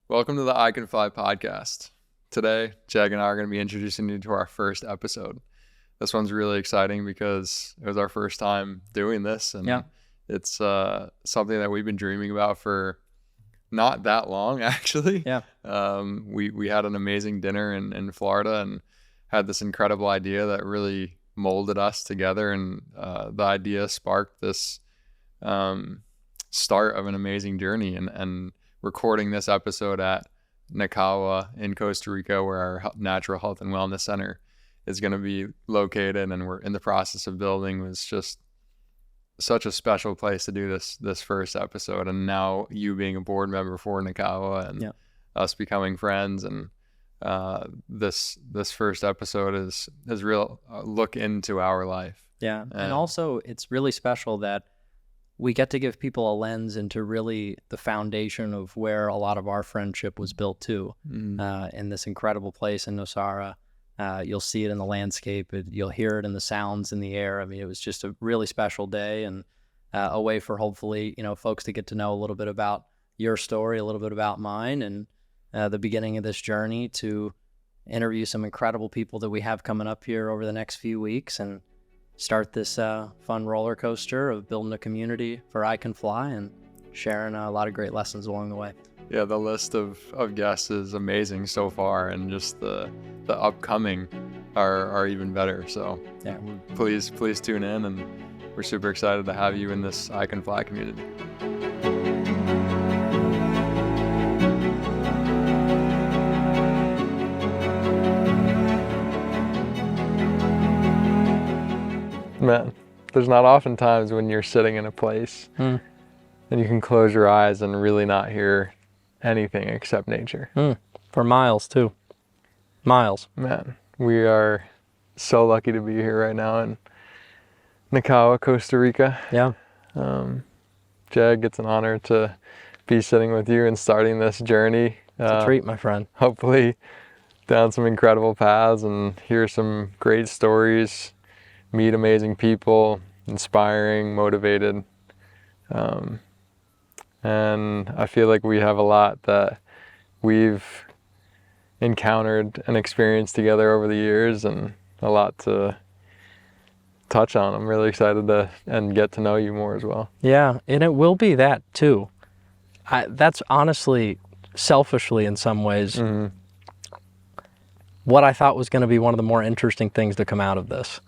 Welcome to the I Can Fly podcast. Today, Jag and I are going to be introducing you to our first episode. This one's really exciting because it was our first time doing this, and it's something that we've been dreaming about for not that long, actually. We had an amazing dinner in Florida and had this incredible idea that really molded us together, and the idea sparked this start of an amazing journey, and recording this episode at nekawA in Costa Rica, where our natural health and wellness center is going to be located and we're in the process of building, was just such a special place to do this first episode. And now you being a board member for nekawA and us becoming friends, and this first episode is real look into our life. And also it's really special that we get to give people a lens into really the foundation of where a lot of our friendship was built too, in this incredible place in Nosara. You'll see it in the landscape. You'll hear it in the sounds in the air. I mean, it was just a really special day, and a way for hopefully, folks to get to know a little bit about your story, a little bit about mine, and the beginning of this journey to interview some incredible people that we have coming up here over the next few weeks, and start this fun roller coaster of building a community for I Can Fly and sharing a lot of great lessons along the way. Yeah, the list of guests is amazing so far, and just the upcoming are even better. So please tune in, and we're super excited to have you in this I Can Fly community. Man, there's not often times when you're sitting in a place and you can close your eyes and really not hear anything except nature. For miles too. Miles. Man, we are so lucky to be here right now in nekawA, Costa Rica. Jag, it's an honor to be sitting with you and starting this journey. It's a treat, my friend. Hopefully down some incredible paths and hear some great stories, meet amazing people, inspiring, motivated. And I feel like we have a lot that we've encountered and experienced together over the years, and a lot to touch on. I'm really excited to and get to know you more as well. Yeah, and it will be that too. That's honestly, selfishly in some ways, what I thought was going to be one of the more interesting things to come out of this.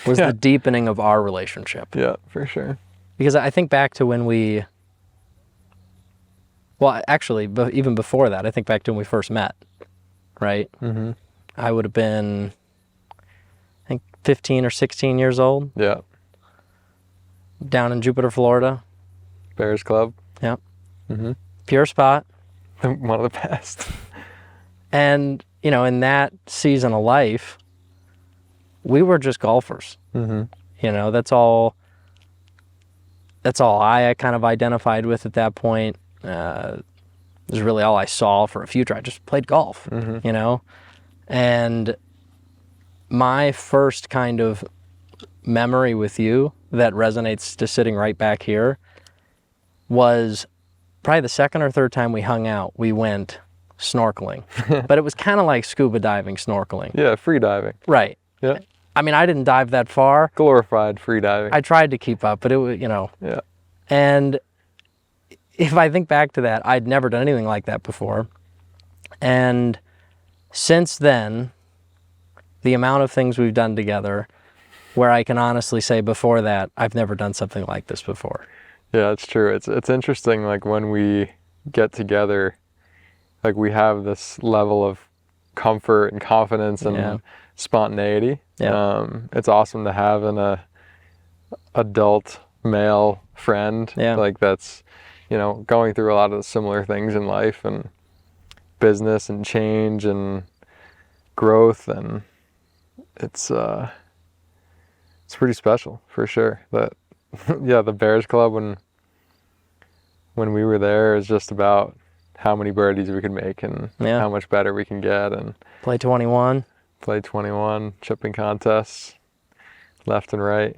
Was the deepening of our relationship. Yeah, for sure. Because I think back to when but even before that, I think back to when we first met, right? I would have been, I think, 15 or 16 years old. Yeah. Down in Jupiter, Florida. Bears Club. Yeah. Pure spot. One of the best. And, in that season of life, we were just golfers. That's all I kind of identified with at that point. It was really all I saw for a future. I just played golf, And my first kind of memory with you that resonates to sitting right back here was probably the second or third time we hung out, we went snorkeling. But it was kind of like scuba diving snorkeling. Yeah, free diving. Right. Yeah. I mean, I didn't dive that far. Glorified free diving. I tried to keep up, but it was, Yeah. And if I think back to that, I'd never done anything like that before. And since then, the amount of things we've done together, where I can honestly say before that, I've never done something like this before. Yeah, it's true. It's interesting, like when we get together, like we have this level of comfort and confidence and spontaneity. It's awesome to have an adult male friend like that's going through a lot of similar things in life and business and change and growth, and it's pretty special for sure. That the Bears Club, when we were there, is just about how many birdies we could make and how much better we can get, and play 21 chipping contests left and right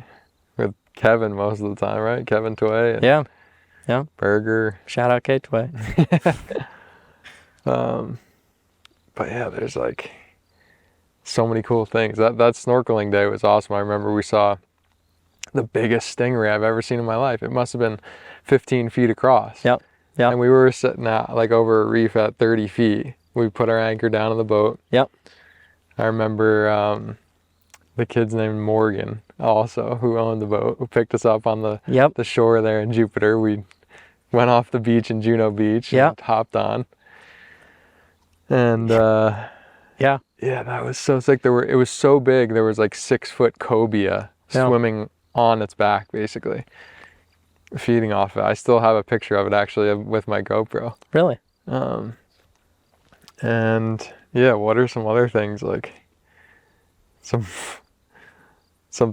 with Kevin most of the time, right? Kevin Tway. Yeah. Burger. Shout out K Tway. But yeah, there's like so many cool things. That snorkeling day was awesome. I remember we saw the biggest stingray I've ever seen in my life. It must have been 15 feet across. Yep. Yep. And we were sitting at like over a reef at 30 feet. We put our anchor down in the boat. Yep. I remember the kid's named Morgan also, who owned the boat, who picked us up on the shore there in Jupiter. We went off the beach in Juno Beach and hopped on. And yeah, that was so sick. It was so big. There was like 6-foot cobia swimming on its back, basically, feeding off it. I still have a picture of it actually with my GoPro. Really? And yeah, what are some other things, like some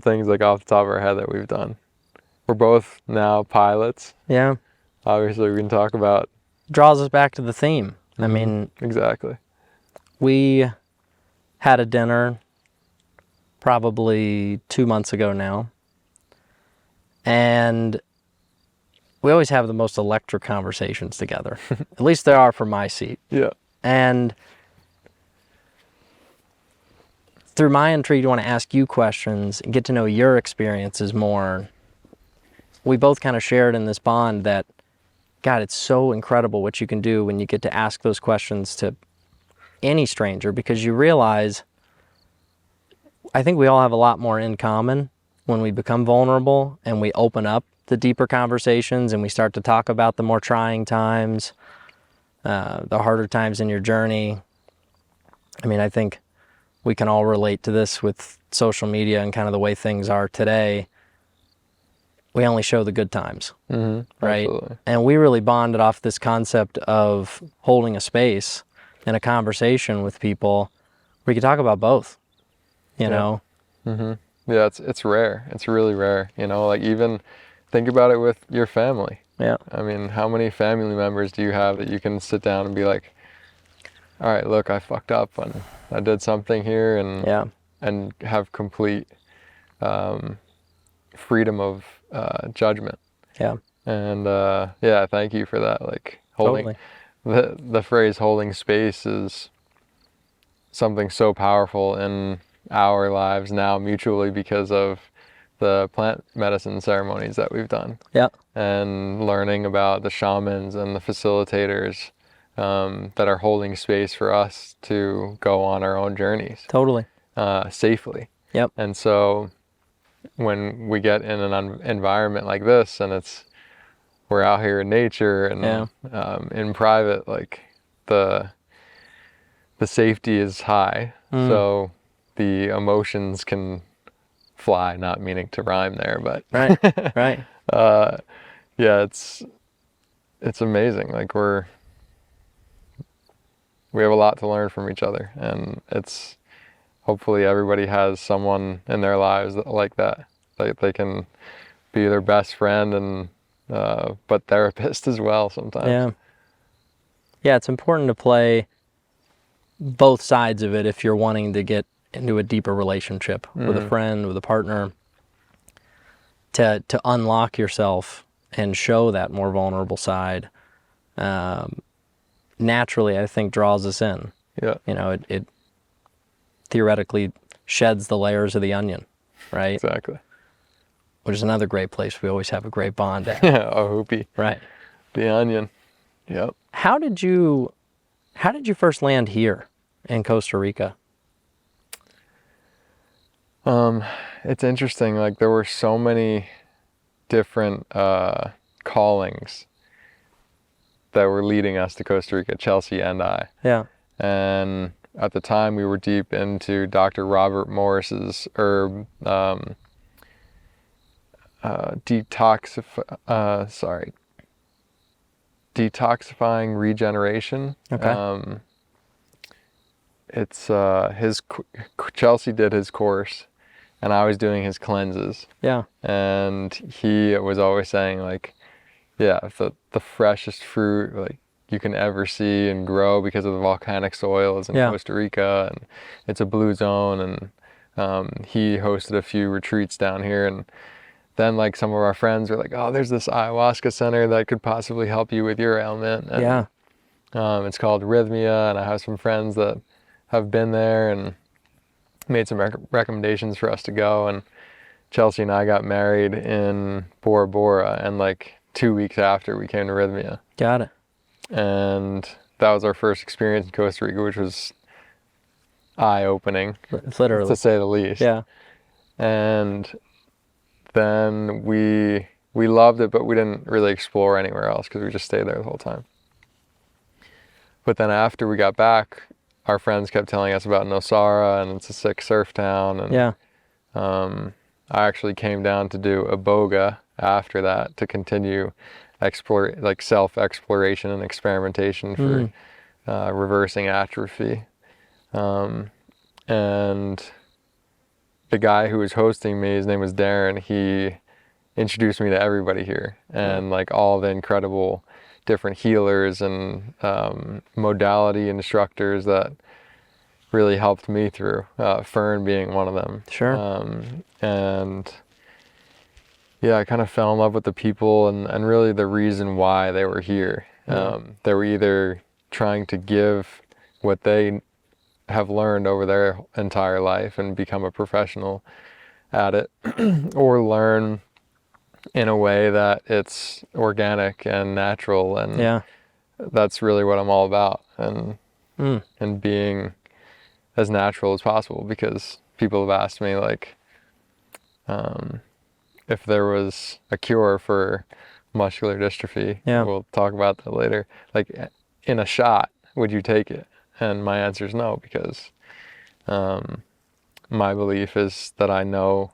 things like off the top of our head that we've done? We're both now pilots. Yeah. Obviously, we can talk about. Draws us back to the theme. I mean, exactly. We had a dinner probably 2 months ago now, and we always have the most electric conversations together. At least they are for my seat. Yeah. And through my intrigue, I want to ask you questions and get to know your experiences more. We both kind of shared in this bond that, God, it's so incredible what you can do when you get to ask those questions to any stranger, because you realize, I think we all have a lot more in common when we become vulnerable and we open up the deeper conversations and we start to talk about the more trying times, the harder times in your journey. I mean, I think we can all relate to this with social media and kind of the way things are today. We only show the good times, right? Absolutely. And we really bonded off this concept of holding a space in a conversation with people where you can talk about both, you know? Yeah, it's rare. It's really rare, you know, like even think about it with your family. Yeah. I mean, how many family members do you have that you can sit down and be like, all right, look, I fucked up and I did something here, and have complete freedom of judgment. Yeah. And yeah, thank you for that. Like holding the phrase holding space is something so powerful in our lives now mutually because of the plant medicine ceremonies that we've done. Yeah. And learning about the shamans and the facilitators that are holding space for us to go on our own journeys. Totally. Safely. Yep. And so when we get in an environment like this and we're out here in nature and in private, like the safety is high, so the emotions can fly, not meaning to rhyme there, but right. Yeah, it's amazing. Like we have a lot to learn from each other, and it's hopefully everybody has someone in their lives like that they can be their best friend and but therapist as well sometimes. Yeah, it's important to play both sides of it if you're wanting to get into a deeper relationship with a friend, with a partner, to unlock yourself and show that more vulnerable side. Naturally, I think, draws us in. Yeah. You know, it theoretically sheds the layers of the onion, right? Exactly. Which is another great place we always have a great bond at. Yeah, a hoopy. Right. The onion. Yep. How did you first land here in Costa Rica? It's interesting. Like there were so many different callings that were leading us to Costa Rica, Chelsea and I. Yeah. And at the time we were deep into Dr. Robert Morris's herb detoxifying regeneration. Okay. It's Chelsea did his course and I was doing his cleanses. Yeah. And he was always saying like, yeah, the freshest fruit like you can ever see and grow because of the volcanic soil is in Costa Rica, and it's a blue zone, and he hosted a few retreats down here, and then like some of our friends were like, oh, there's this ayahuasca center that could possibly help you with your ailment. And It's called Rhythmia, and I have some friends that have been there and made some recommendations for us to go. And Chelsea and I got married in Bora Bora, and like 2 weeks after we came to Rhythmia. Got it. And that was our first experience in Costa Rica, which was eye-opening, Literally, to say the least. Yeah. And then we loved it, but we didn't really explore anywhere else because we just stayed there the whole time. But then after we got back, our friends kept telling us about Nosara, and it's a sick surf town. And Yeah. I actually came down to do Iboga after that to continue self-exploration and experimentation for reversing atrophy. And the guy who was hosting me, his name was Darren, he introduced me to everybody here, and like all the incredible different healers and modality instructors that really helped me through, Fern being one of them. Sure. And yeah, I kind of fell in love with the people and really the reason why they were here. They were either trying to give what they have learned over their entire life and become a professional at it, or learn in a way that it's organic and natural, and that's really what I'm all about, and being as natural as possible, because people have asked me like if there was a cure for muscular dystrophy. We'll talk about that later. Like, in a shot, would you take it? And my answer is no, because my belief is that I know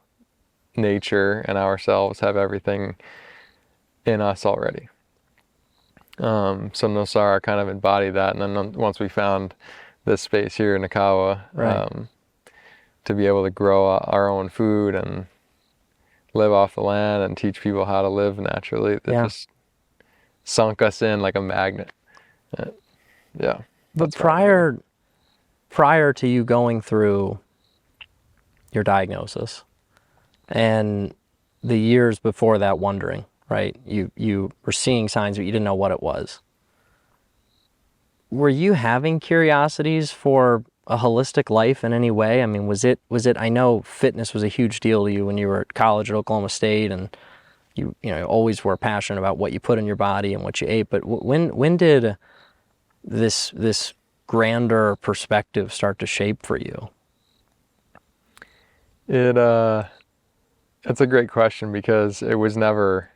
nature and ourselves have everything in us already. So Nosara kind of embodied that. And then once we found this space here in nekawA, to be able to grow our own food and live off the land and teach people how to live naturally, it just sunk us in like a magnet. But prior to you going through your diagnosis and the years before that, wondering, right? You were seeing signs, but you didn't know what it was. Were you having curiosities for a holistic life in any way? I mean, was it, I know fitness was a huge deal to you when you were at college at Oklahoma State, and you always were passionate about what you put in your body and what you ate, but when did this grander perspective start to shape for you? It's a great question, because it was never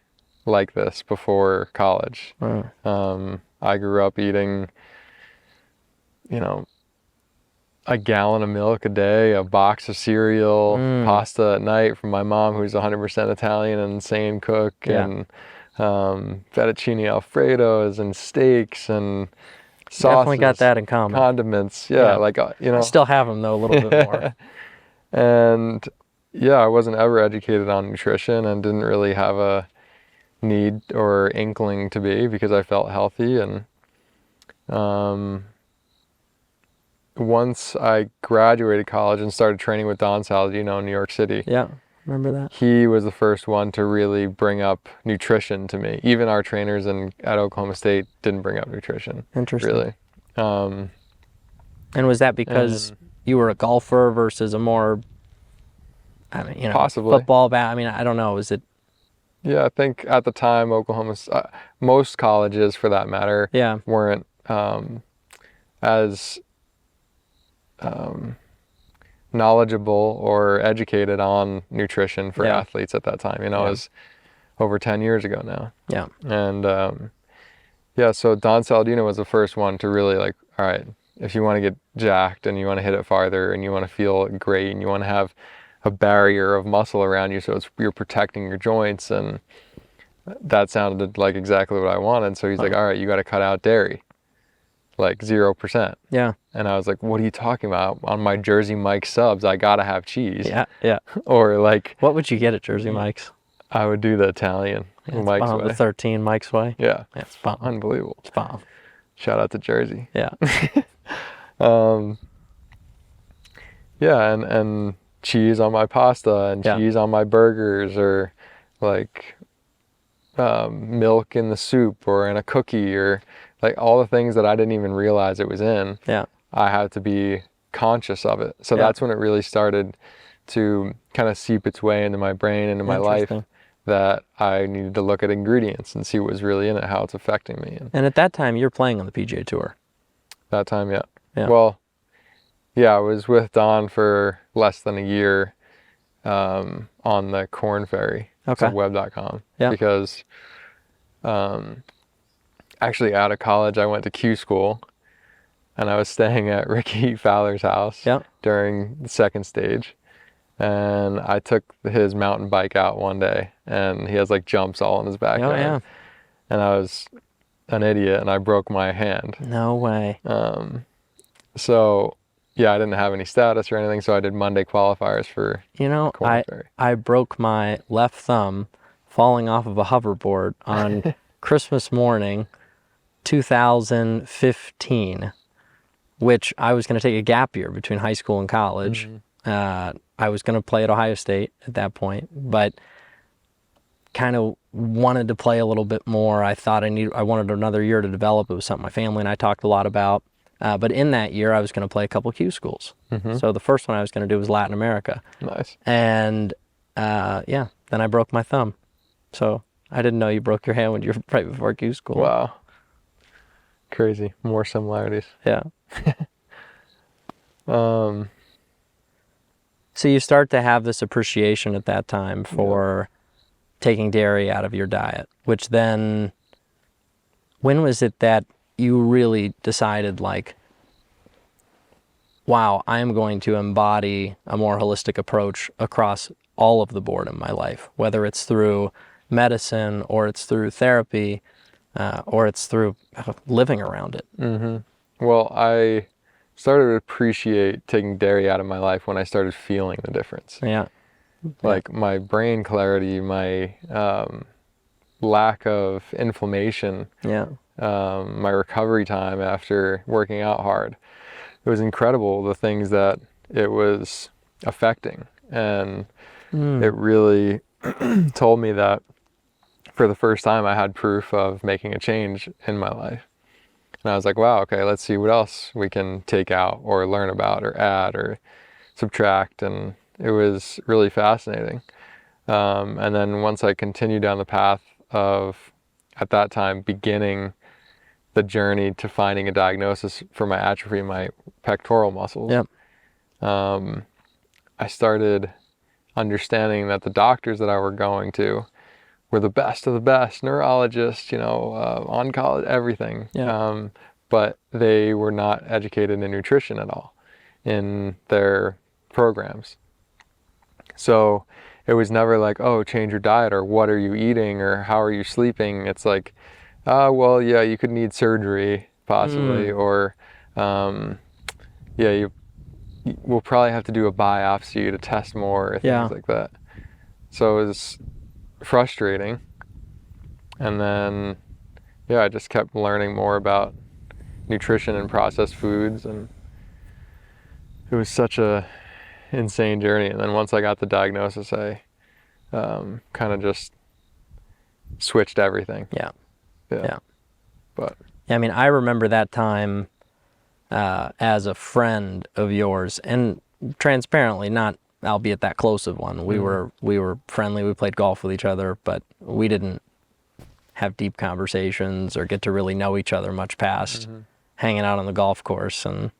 like this before college. I grew up eating, a gallon of milk a day, a box of cereal, pasta at night from my mom, who's 100% Italian and insane cook, and fettuccine Alfredos and steaks and sauces. Definitely got that in common. Condiments, I still have them though, a little bit more. And I wasn't ever educated on nutrition, and didn't really have a need or inkling to be, because I felt healthy. And once I graduated college and started training with Don Saladino in New York City. Yeah, remember that? He was the first one to really bring up nutrition to me. Even our trainers at Oklahoma State didn't bring up nutrition. Interesting. Really. And was that because you were a golfer versus a more, possibly football? I don't know. Was it? Yeah, I think at the time, most colleges, for that matter, weren't as knowledgeable or educated on nutrition for athletes at that time. It was over 10 years ago now. Yeah. And so Don Saladino was the first one to really like, all right, if you want to get jacked and you want to hit it farther and you want to feel great and you want to have a barrier of muscle around you, so you're protecting your joints, and that sounded like exactly what I wanted. So he's like, all right, you got to cut out dairy, like 0%. Yeah. And I was like, what are you talking about? On my Jersey Mike's subs, I got to have cheese. Yeah. Or like, what would you get at Jersey Mike's? I would do the Italian Mike's way. The 13 Mike's way. Yeah. It's bomb. Unbelievable. It's bomb. Shout out to Jersey. Yeah. And cheese on my pasta and cheese on my burgers, or like milk in the soup or in a cookie, or like all the things that I didn't even realize it was in, I had to be conscious of it. So that's when it really started to kind of seep its way into my brain, into my life, that I needed to look at ingredients and see what was really in it, how it's affecting me. And at that time, you're playing on the PGA Tour. That time, yeah. Well, yeah, I was with Don for less than a year on the Corn Ferry, so web.com, because actually out of college, I went to Q school, and I was staying at Ricky Fowler's house during the second stage. And I took his mountain bike out one day, and he has like jumps all in his backyard. And I was an idiot, and I broke my hand. No way. So yeah, I didn't have any status or anything, so I did Monday qualifiers for Corn Ferry. I broke my left thumb falling off of a hoverboard on Christmas morning 2015, which I was going to take a gap year between high school and college. I was going to play at Ohio State at that point, but kind of wanted to play a little bit more. I thought I wanted another year to develop. It was something my family and I talked a lot about. But in that year, I was going to play a couple Q schools. So the first one I was going to do was Latin America. Nice. And then I broke my thumb. So I didn't know you broke your hand when you were right before Q school. Wow. Crazy. More similarities. Yeah. So you start to have this appreciation at that time for taking dairy out of your diet, which then, when was it that you really decided, like, wow, I'm going to embody a more holistic approach across all of the board in my life, whether it's through medicine or it's through therapy or it's through living around it? Well, I started to appreciate taking dairy out of my life when I started feeling the difference. Like my brain clarity, my lack of inflammation, my recovery time after working out hard. It was incredible, the things that it was affecting. And it really told me that for the first time I had proof of making a change in my life. And I was like, wow, okay, let's see what else we can take out or learn about or add or subtract. And it was really fascinating. And then once I continued down the path of, at that time, beginning the journey to finding a diagnosis for my atrophy in my pectoral muscles, I started understanding that the doctors that I were going to were the best of the best, neurologists, oncologists, everything. But they were not educated in nutrition at all in their programs. So it was never like, oh, change your diet, or what are you eating, or how are you sleeping? It's like, well, yeah, you could need surgery possibly, or we'll probably have to do a biopsy to test more, or things like that. So it was frustrating. And then I just kept learning more about nutrition and processed foods, and it was such a insane journey. And then once I got the diagnosis, I kind of just switched everything. But I mean, I remember that time as a friend of yours, and transparently, not albeit that close of one. We were friendly. We played golf with each other, but we didn't have deep conversations or get to really know each other much past hanging out on the golf course. And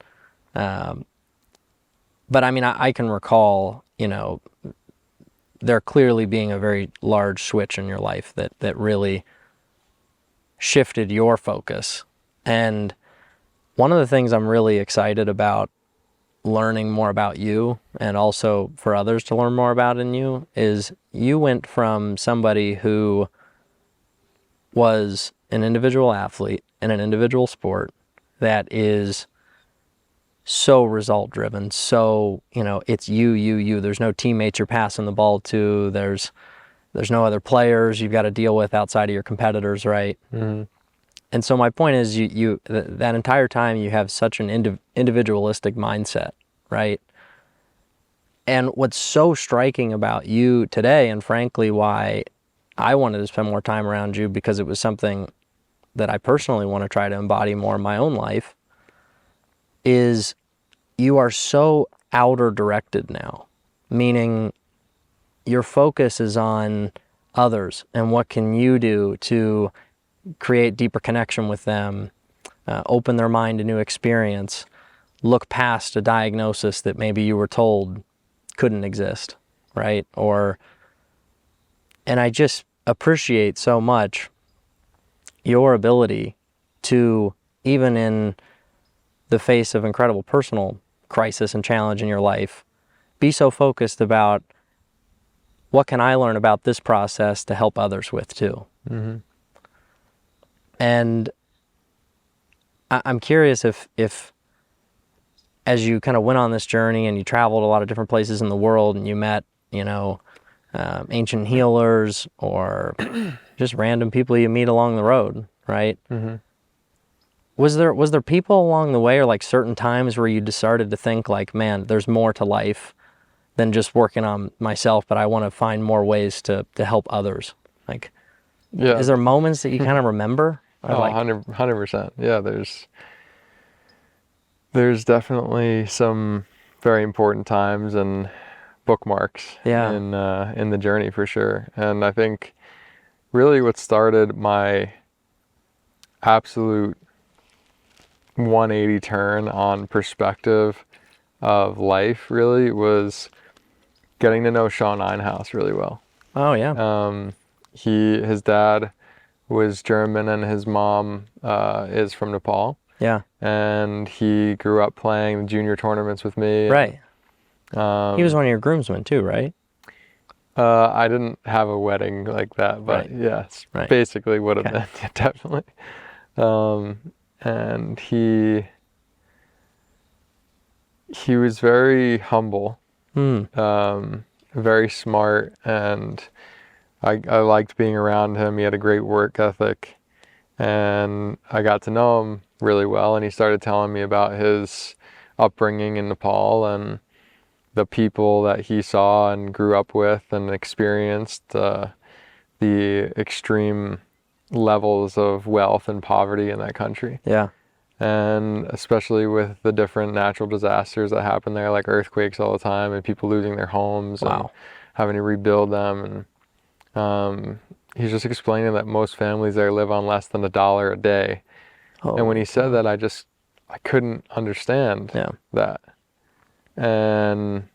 but I mean, I can recall, there clearly being a very large switch in your life that really shifted your focus. And one of the things I'm really excited about learning more about you, and also for others to learn more about in you, is you went from somebody who was an individual athlete in an individual sport that is so result driven, so it's you. There's no teammates you're passing the ball to. There's no other players you've got to deal with outside of your competitors, right? And so my point is, you that entire time you have such an individualistic mindset, right? And what's so striking about you today, and frankly why I wanted to spend more time around you, because it was something that I personally want to try to embody more in my own life is you are so outer directed now, meaning your focus is on others and what can you do to create deeper connection with them, open their mind to new experience, look past a diagnosis that maybe you were told couldn't exist, right? And I just appreciate so much your ability to, even in the face of incredible personal crisis and challenge in your life, be so focused about what can I learn about this process to help others with too. Mm-hmm. And I'm curious if as you kind of went on this journey and you traveled a lot of different places in the world and you met, ancient healers or just random people you meet along the road, right? Mm-hmm. Was there people along the way, or like certain times where you just started to think like, man, there's more to life than just working on myself, but I want to find more ways to help others? Like, Yeah. Is there moments that you kind of remember? Oh, 100%. Yeah, there's definitely some very important times and bookmarks in the journey for sure. And I think really what started my absolute 180 turn on perspective of life really was getting to know Sean Einhaus really well. Oh yeah. His dad was German and his mom is from Nepal. Yeah. And he grew up playing the junior tournaments with me. Right. He was one of your groomsmen too, right? I didn't have a wedding like that, but yes, basically would have been, definitely. And he was very humble, very smart, and I liked being around him. He had a great work ethic, and I got to know him really well, and he started telling me about his upbringing in Nepal and the people that he saw and grew up with and experienced, the extreme levels of wealth and poverty in that country. Yeah. And especially with the different natural disasters that happen there, like earthquakes all the time and people losing their homes and having to rebuild them. And he's just explaining that most families there live on less than $1 a day. And when he said that, I couldn't understand that. And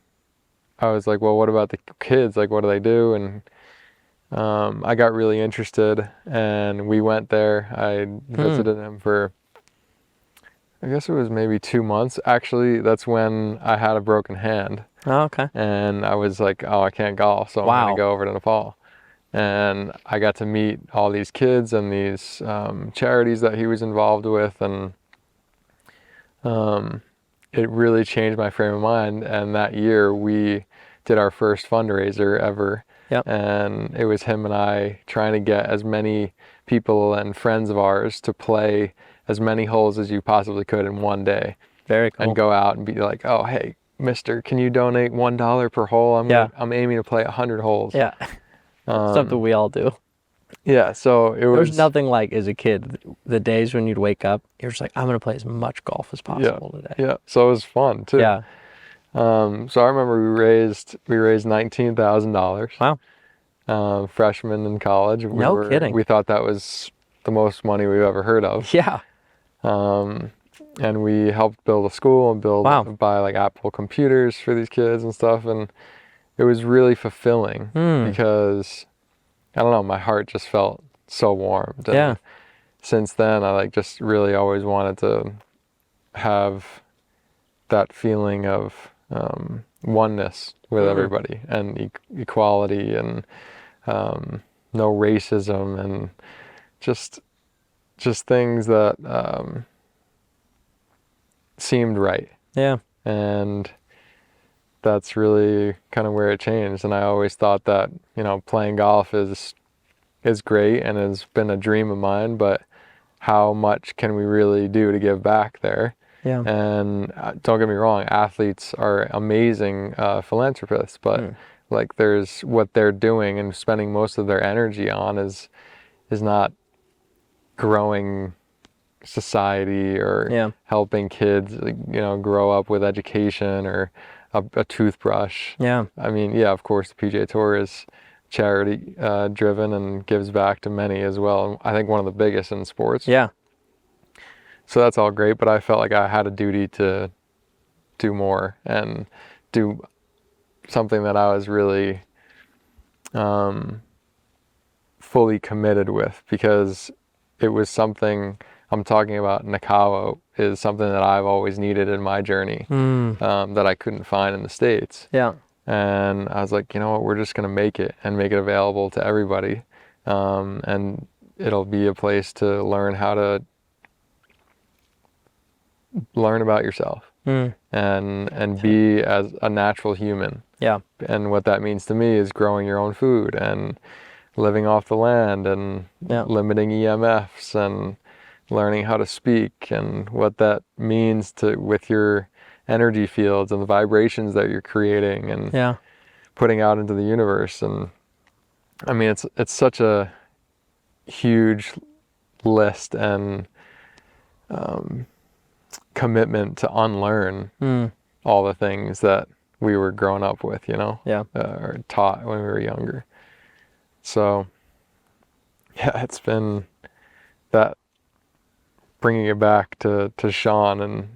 I was like, well, what about the kids? Like, what do they do? And I got really interested, and we went there. I visited him for, I guess it was maybe 2 months. Actually, that's when I had a broken hand. Oh, okay. And I was like, oh, I can't golf, so I'm going to go over to Nepal. And I got to meet all these kids and these charities that he was involved with, and it really changed my frame of mind. And that year we did our first fundraiser ever. Yep. And it was him and I trying to get as many people and friends of ours to play as many holes as you possibly could in one day. Very cool. And go out and be like, oh, hey, mister, can you donate $1 per hole? I'm aiming to play 100 holes. Yeah. Something we all do. Yeah, so it was... There's nothing like, as a kid, the days when you'd wake up, you're just like, I'm going to play as much golf as possible today. Yeah, so it was fun, too. Yeah. So I remember we raised $19,000. Wow. Freshmen in college. No kidding. We thought that was the most money we've ever heard of. Yeah. And we helped build a school and buy like Apple computers for these kids and stuff. And it was really fulfilling because, I don't know, my heart just felt so warmed. And since then, I just really always wanted to have that feeling of oneness with everybody and equality and no racism and just things that seemed right. Yeah. And that's really kind of where it changed. And I always thought that, playing golf is great and has been a dream of mine, but how much can we really do to give back there? Yeah. And don't get me wrong, athletes are amazing philanthropists, but there's what they're doing and spending most of their energy on is not growing society, or helping kids, grow up with education, or a toothbrush. I mean, of course, the PGA Tour is charity driven and gives back to many as well. And I think one of the biggest in sports. So that's all great, but I felt like I had a duty to do more and do something that I was really fully committed with, because it was something I'm talking about. nekawA is something that I've always needed in my journey, that I couldn't find in the States. And I was like, you know what, we're just going to make it available to everybody. And it'll be a place to learn how to learn about yourself and be as a natural human. And what that means to me is growing your own food and living off the land and limiting EMFs and learning how to speak, and what that means with your energy fields and the vibrations that you're creating and putting out into the universe. And I mean, it's such a huge list and commitment to unlearn all the things that we were growing up with, or taught when we were younger. So it's been that, bringing it back to Sean, and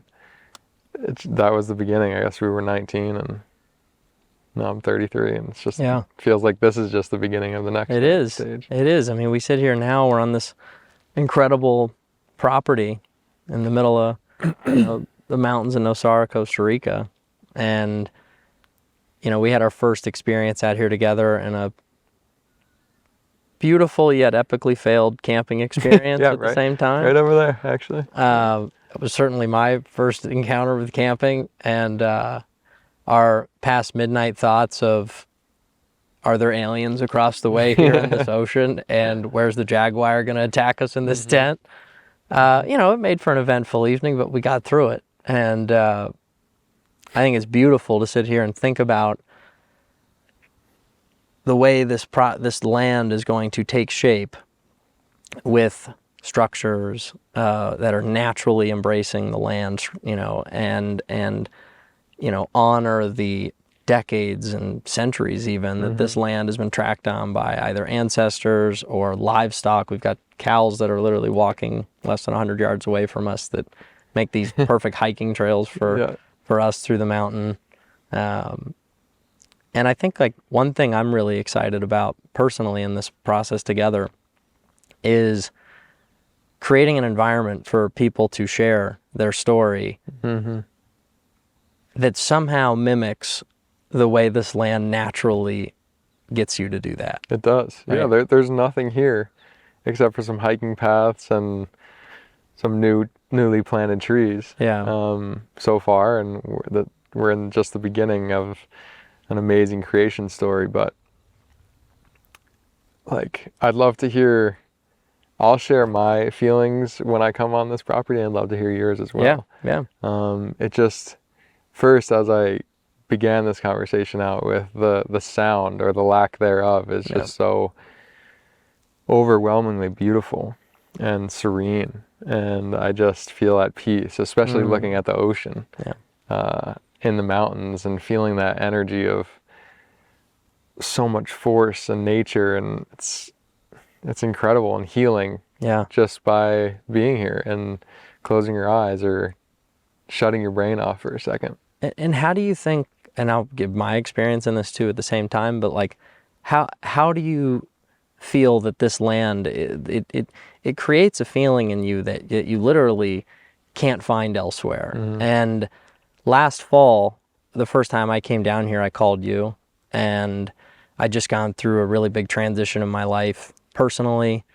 that was the beginning. I guess we were 19 and now I'm 33, and it's just feels like this is just the beginning of the next stage. It is. I mean, we sit here now, we're on this incredible property in the middle of the mountains in Nosara, Costa Rica. And, we had our first experience out here together in a beautiful yet epically failed camping experience at the same time. Right over there, actually. It was certainly my first encounter with camping, and our past midnight thoughts of, are there aliens across the way here in this ocean, and where's the jaguar going to attack us in this tent? It made for an eventful evening, but we got through it. And I think it's beautiful to sit here and think about the way this land is going to take shape, with structures that are naturally embracing the land, and honor the decades and centuries even that this land has been tracked on by either ancestors or livestock. We've got cows that are literally walking less than 100 yards away from us that make these perfect hiking trails for us through the mountain. And I think, like, one thing I'm really excited about personally in this process together is creating an environment for people to share their story that somehow mimics the way this land naturally gets you to do that. It does. Right? Yeah, there's nothing here except for some hiking paths and some newly planted trees. So far, and we're in just the beginning of an amazing creation story. But like, I'd love to hear. I'll share my feelings when I come on this property. I'd love to hear yours as well. It just, first, as I began this conversation out with, the sound, or the lack thereof, is just so overwhelmingly beautiful and serene, and I just feel at peace, especially looking at the ocean in the mountains, and feeling that energy of so much force and nature, and it's incredible and healing just by being here and closing your eyes or shutting your brain off for a second. And how do you think, and I'll give my experience in this too at the same time, but like, how do you feel that this land, it creates a feeling in you that you literally can't find elsewhere? And last fall, the first time I came down here, I called you, and I'd just gone through a really big transition in my life personally.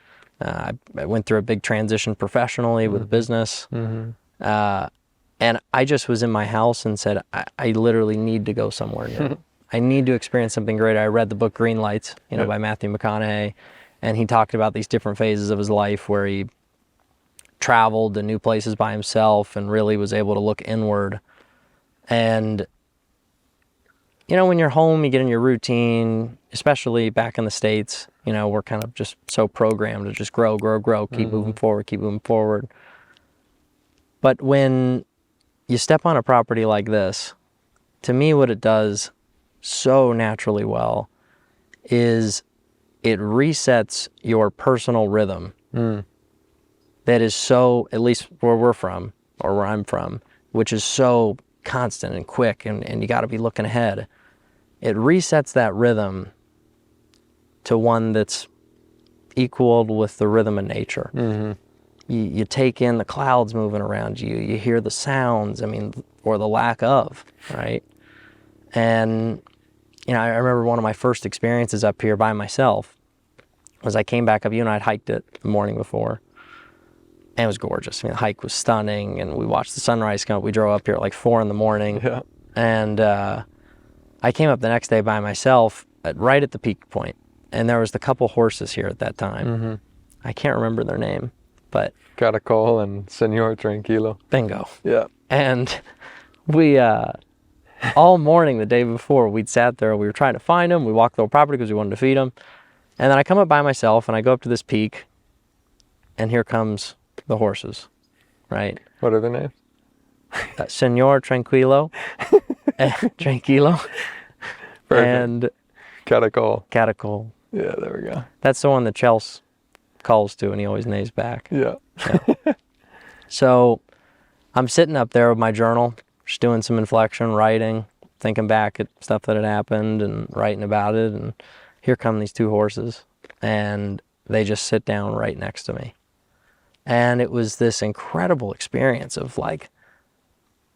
I went through a big transition professionally with business. And I just was in my house and said, I literally need to go somewhere new. I need to experience something great. I read the book Green Lights, by Matthew McConaughey, and he talked about these different phases of his life where he traveled to new places by himself and really was able to look inward. And you know, when you're home, you get in your routine, especially back in the States, you know, we're kind of just so programmed to just grow, keep moving forward. But when you step on a property like this, to me, what it does so naturally well is it resets your personal rhythm that is so, at least where we're from, or where I'm from, which is so constant and quick, and you got to be looking ahead. It resets that rhythm to one that's equaled with the rhythm of nature. You take in the clouds moving around you, you hear the sounds, I mean, or the lack of, right? And, you know, I remember one of my first experiences up here by myself was I came back up, you and I had hiked it the morning before, and it was gorgeous. I mean, the hike was stunning, and we watched the sunrise come up. We drove up here at like 4 in the morning, and I came up the next day by myself right at the peak point, and there was the couple horses here at that time. I can't remember their name, but Caracol and Senor Tranquilo. Bingo. Yeah. And we all morning the day before, we'd sat there, we were trying to find them. We walked the whole property because we wanted to feed them. And then I come up by myself and I go up to this peak, and here comes the horses, right? What are their names? Senor Tranquilo. Tranquilo. Perfect. And Caracol. Yeah, there we go. That's the one that Chelsea calls to, and he always neighs back. Yeah. So I'm sitting up there with my journal, just doing some inflection, writing, thinking back at stuff that had happened and writing about it. And here come these two horses, and they just sit down right next to me. And it was this incredible experience of like,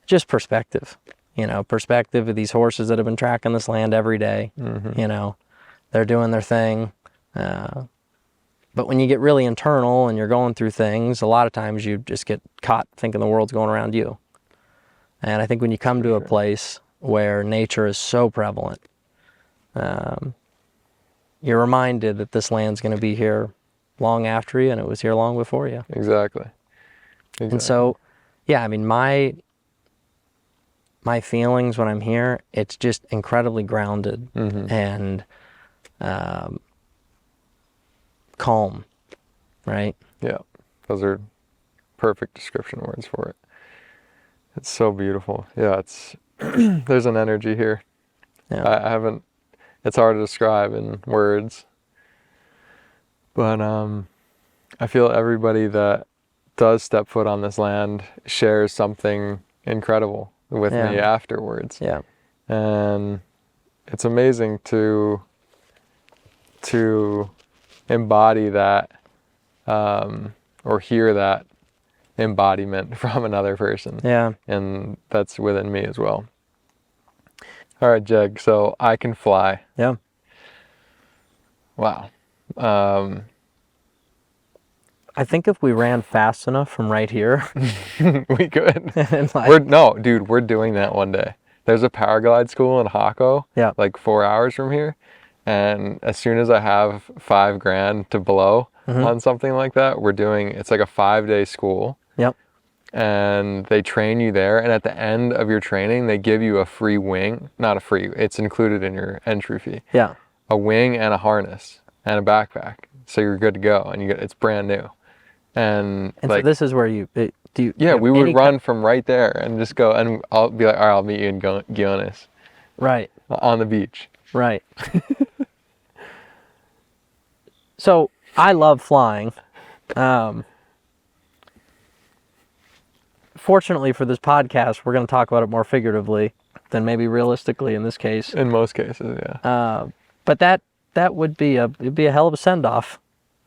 just perspective, you know, perspective of these horses that have been tracking this land every day. You know, they're doing their thing. But when you get really internal and you're going through things, a lot of times you just get caught thinking the world's going around you. And I think when you come to a place where nature is so prevalent, you're reminded that this land's going to be here long after you, and it was here long before you. Exactly. And so, yeah, I mean, my feelings when I'm here, it's just incredibly grounded and calm, right? Yeah, those are perfect description words for it. It's so beautiful. Yeah, it's there's an energy here. Yeah. I haven't, it's hard to describe in words, but I feel everybody that does step foot on this land shares something incredible with me afterwards. Yeah. And it's amazing to embody that or hear that embodiment from another person. Yeah. And that's within me as well. All right, Jeg, so I can fly. Yeah. Wow. I think if we ran fast enough from right here, we could. and like, we're doing that one day. There's a paraglide school in Hako, like 4 hours from here. And as soon as I have $5,000 to blow on something like that, it's like a 5-day school. Yep. And they train you there. And at the end of your training, they give you a free wing. Not a free, it's included in your entry fee. Yeah. A wing and a harness and a backpack. So you're good to go. And it's brand new. And like, so this is where we would run from right there and just go, and I'll be like, all right, I'll meet you in Guiones. Right. On the beach. Right. So I love flying. Fortunately for this podcast, we're going to talk about it more figuratively than maybe realistically in this case. In most cases, yeah. But that would be it'd be a hell of a send-off.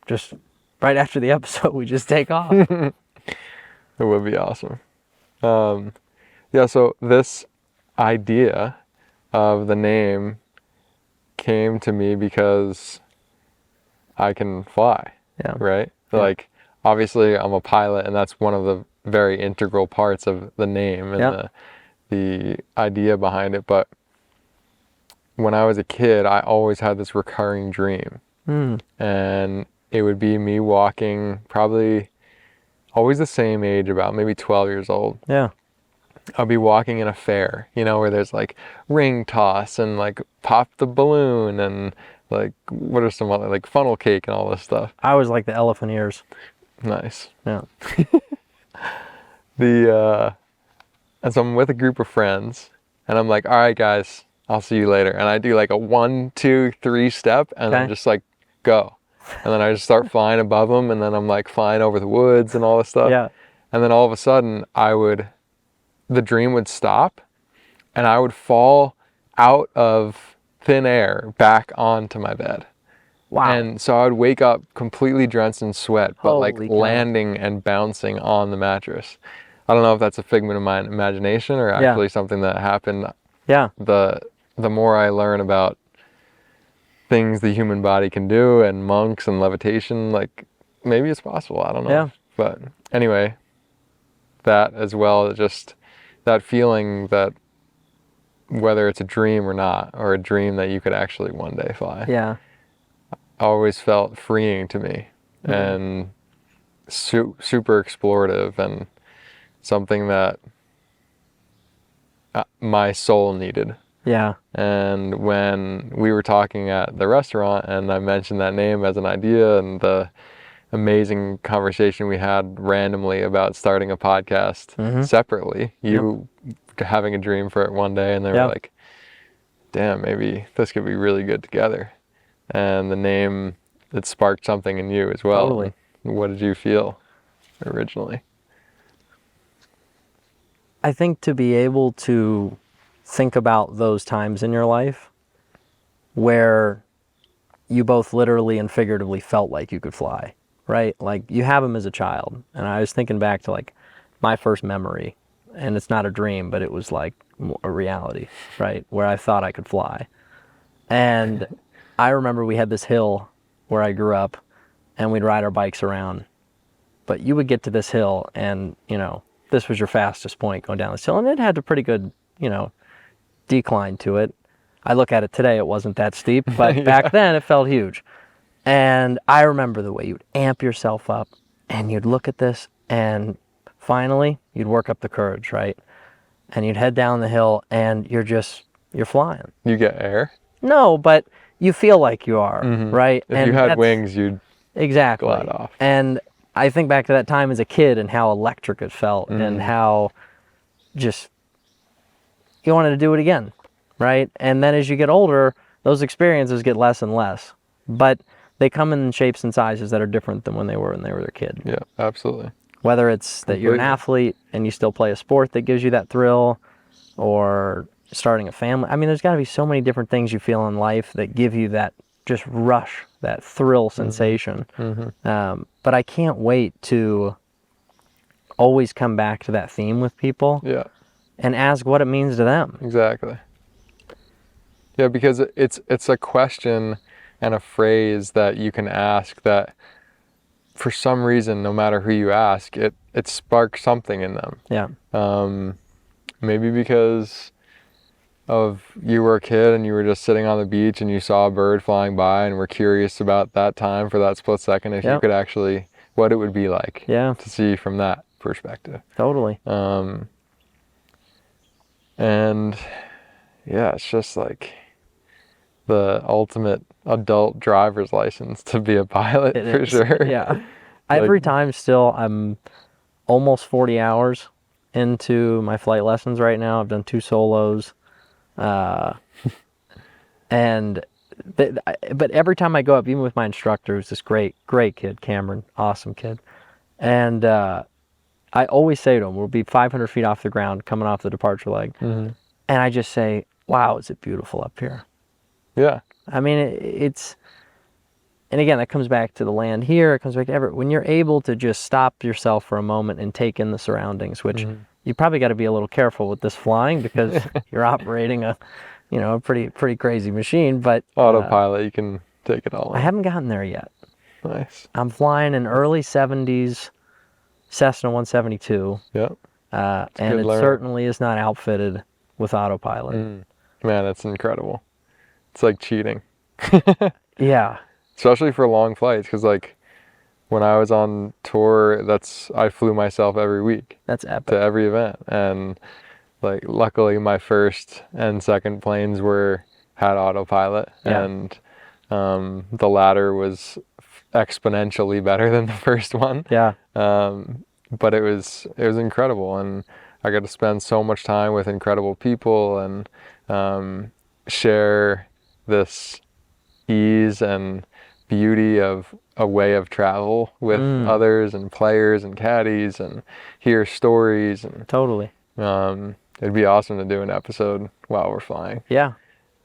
Just right after the episode, we just take off. It would be awesome. So this idea of the name came to me because I can fly, right? Yeah. Like, obviously I'm a pilot, and that's one of the very integral parts of the name and the idea behind it. But when I was a kid, I always had this recurring dream. And it would be me walking, probably always the same age, about maybe 12 years old. Yeah. I'll be walking in a fair, you know, where there's like ring toss and like pop the balloon and like what are some other, like funnel cake and all this stuff. I always like the elephant ears. Nice. Yeah. And so I'm with a group of friends and I'm like, all right, guys, I'll see you later. And I do like a 1, 2, 3 step and then just like go. And then I just start flying above them. And then I'm like flying over the woods and all this stuff. Yeah. And then all of a sudden the dream would stop and I would fall out of thin air back onto my bed. Wow. And so I would wake up completely drenched in sweat, but Holy like cow. landing and bouncing on the mattress. I don't know if that's a figment of my imagination or actually something that happened. Yeah. The more I learn about things the human body can do and monks and levitation, like maybe it's possible. I don't know. Yeah. But anyway, that as well, just that feeling that whether it's a dream or not, or a dream that you could actually one day fly. Yeah. Always felt freeing to me and super explorative and something that my soul needed. Yeah. And when we were talking at the restaurant and I mentioned that name as an idea and the amazing conversation we had randomly about starting a podcast separately, you having a dream for it one day and they were like, damn, maybe this could be really good together. And the name, it sparked something in you as well. Totally. What did you feel originally? I think to be able to think about those times in your life where you both literally and figuratively felt like you could fly, right? Like you have them as a child. And I was thinking back to like my first memory, and it's not a dream, but it was like a reality, right? Where I thought I could fly. And I remember we had this hill where I grew up and we'd ride our bikes around. But you would get to this hill and, you know, this was your fastest point going down this hill. And it had a pretty good, you know, decline to it. I look at it today, it wasn't that steep, but back then it felt huge. And I remember the way you'd amp yourself up and you'd look at this and finally you'd work up the courage, right? And you'd head down the hill and you're flying. You get air? No, but you feel like you are, right? If you had wings, you'd glide off. And I think back to that time as a kid and how electric it felt and how just you wanted to do it again, right? And then as you get older, those experiences get less and less. But they come in shapes and sizes that are different than when they were a kid. Yeah, absolutely. Whether it's that you're an athlete and you still play a sport that gives you that thrill, or starting a family. I mean, there's got to be so many different things you feel in life that give you that just rush, that thrill sensation. But I can't wait to always come back to that theme with people and ask what it means to them. Exactly. Yeah, because it's a question and a phrase that you can ask that for some reason, no matter who you ask, it sparks something in them. Yeah. Maybe because of you were a kid and you were just sitting on the beach and you saw a bird flying by and were curious about that time for that split second if you could actually, what it would be like to see from that perspective. Totally. And yeah, it's just like the ultimate adult driver's license to be a pilot for sure. Yeah. Every time still, I'm almost 40 hours into my flight lessons right now. I've done 2 solos. But every time I go up, even with my instructor, who's this great kid, Cameron, awesome kid. And I always say to him, we'll be 500 feet off the ground coming off the departure leg. And I just say, wow, is it beautiful up here? Yeah. I mean, and again, that comes back to the land here. It comes back to when you're able to just stop yourself for a moment and take in the surroundings, which you probably got to be a little careful with this flying because you're operating a pretty crazy machine. But autopilot, you can take it all in. I haven't gotten there yet. Nice. I'm flying an early 70s Cessna 172. Yep. And it certainly is not outfitted with autopilot. Man, that's incredible. It's like cheating. Yeah. Especially for long flights, because like when I was on tour, I flew myself every week. That's epic. To every event, and like luckily my first and second planes had autopilot, and the latter was exponentially better than the first one. Yeah. But it was incredible, and I got to spend so much time with incredible people and share this ease and beauty of a way of travel with others and players and caddies, and hear stories. And totally. It'd be awesome to do an episode while we're flying. Yeah.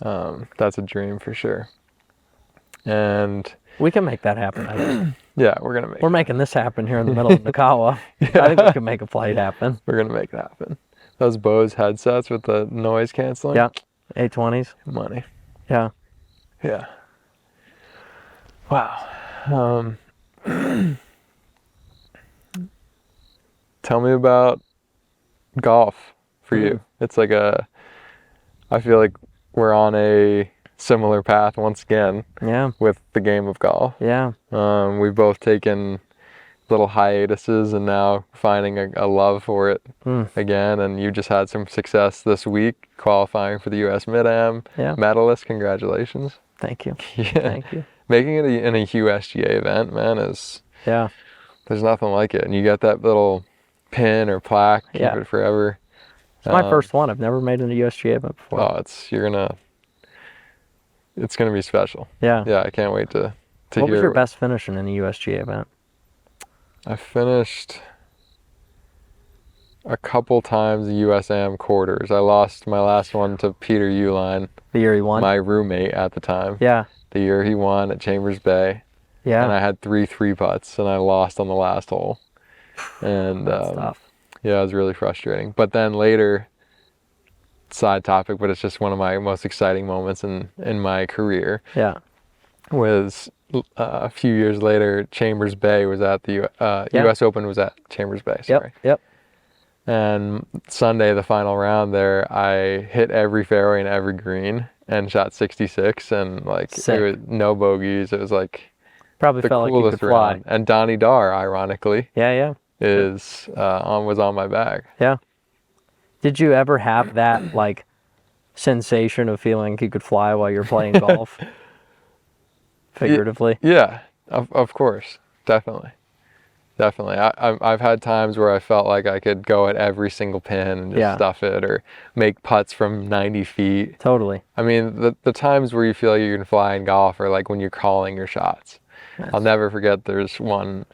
That's a dream for sure. And we can make that happen, I think. Yeah, we're making this happen here in the middle of nekawA. Yeah. I think we can make a flight happen. We're gonna make it happen. Those Bose headsets with the noise canceling. Yeah. A20s. Money. Yeah. Yeah. Wow. Tell me about golf for you. It's like I feel like we're on a similar path once again. Yeah. With the game of golf. Yeah. We've both taken little hiatuses and now finding a love for it again. And you just had some success this week qualifying for the U.S. Mid-Am medalist. Congratulations. Thank you. Yeah. Thank you. Making it in a USGA event, man, there's nothing like it. And you get that little pin or plaque, keep it forever. It's my first one. I've never made an USGA event before. Oh, it's gonna be special. Yeah. Yeah, I can't wait to hear. What was your best finish in a USGA event? I finished a couple times the USAM quarters. I lost my last one to Peter Uline. The year he won? My roommate at the time. Yeah. The year he won at Chambers Bay. Yeah. And I had 3 3-putts and I lost on the last hole. And that's tough. Yeah, it was really frustrating. But then later, side topic, but it's just one of my most exciting moments in my career. Yeah. Was a few years later, Chambers Bay was at the U.S. Open was at Chambers Bay. Sorry. Yep. And Sunday, the final round there, I hit every fairway and every green and shot 66 and like Sick. It was no bogeys. It was like probably the felt coolest like you could fly. round. And Donnie Dar, ironically, was on my bag. Yeah. Did you ever have that like sensation of feeling you could fly while you're playing golf? Figuratively. Yeah, of course, definitely. I've had times where I felt like I could go at every single pin and just stuff it, or make putts from 90 feet. Totally. I mean, the times where you feel like you can fly in golf are like when you're calling your shots. I'll never forget. There's one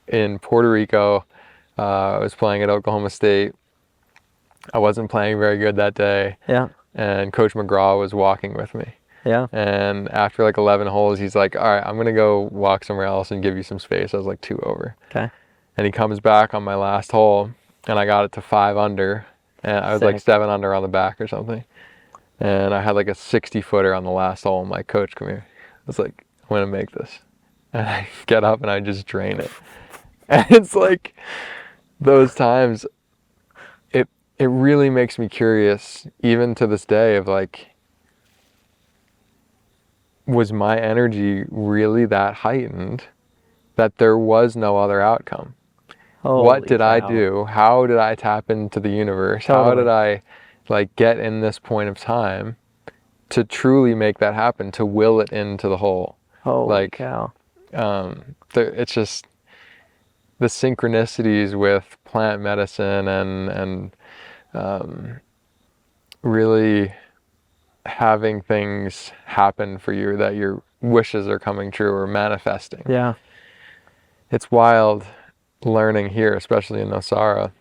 in Puerto Rico. I was playing at Oklahoma State. I wasn't playing very good that day. Yeah. And Coach McGraw was walking with me. Yeah. And after like 11 holes, he's like, all right, I'm going to go walk somewhere else and give you some space. I was like 2 over. Okay. And he comes back on my last hole, and I got it to 5 under. And I was like 7 under on the back or something. And I had like a 60-footer on the last hole. I'm like, Coach, come here. I was like, I'm going to make this. And I get up and I just drain it. And it's like those times, it really makes me curious, even to this day, of like, was my energy really that heightened that there was no other outcome? What did I do? How did I tap into the universe? Totally. How did I like get in this point of time to truly make that happen, to will it into the hole? Holy cow. It's just the synchronicities with plant medicine and really having things happen for you that your wishes are coming true or manifesting. Yeah. It's wild learning here, especially in Nosara,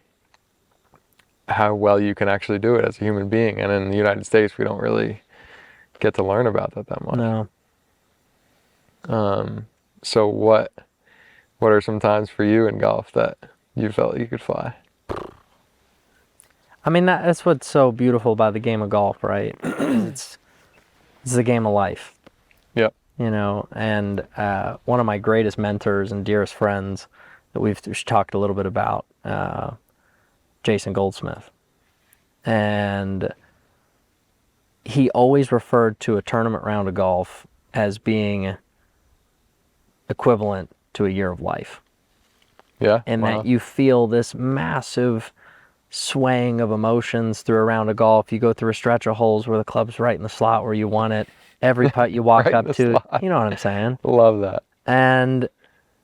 how well you can actually do it as a human being. And in the United States, we don't really get to learn about that much. No. So what are some times for you in golf that you felt you could fly? I mean, that's what's so beautiful about the game of golf, right? It's the game of life. Yep. You know, and one of my greatest mentors and dearest friends that we've talked a little bit about, Jason Goldsmith. And he always referred to a tournament round of golf as being equivalent to a year of life. Yeah. And that you feel this massive swaying of emotions through a round of golf. You go through a stretch of holes where the club's right in the slot where you want it. Every putt you walk Right in up the to, slot. you know what I'm saying? Love that. And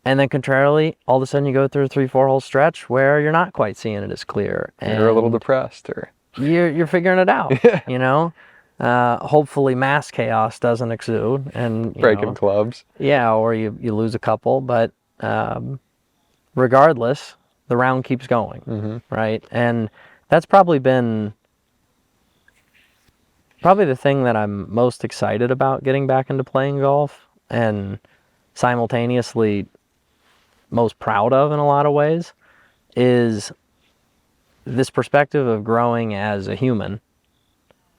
then contrarily, all of a sudden you go through a 3-4 hole stretch where you're not quite seeing it as clear. And you're a little depressed, or you're figuring it out, you know? Hopefully mass chaos doesn't exude and breaking clubs. Yeah, or you lose a couple, but regardless, the round keeps going, right? And that's probably been the thing that I'm most excited about getting back into playing golf, and simultaneously most proud of in a lot of ways, is this perspective of growing as a human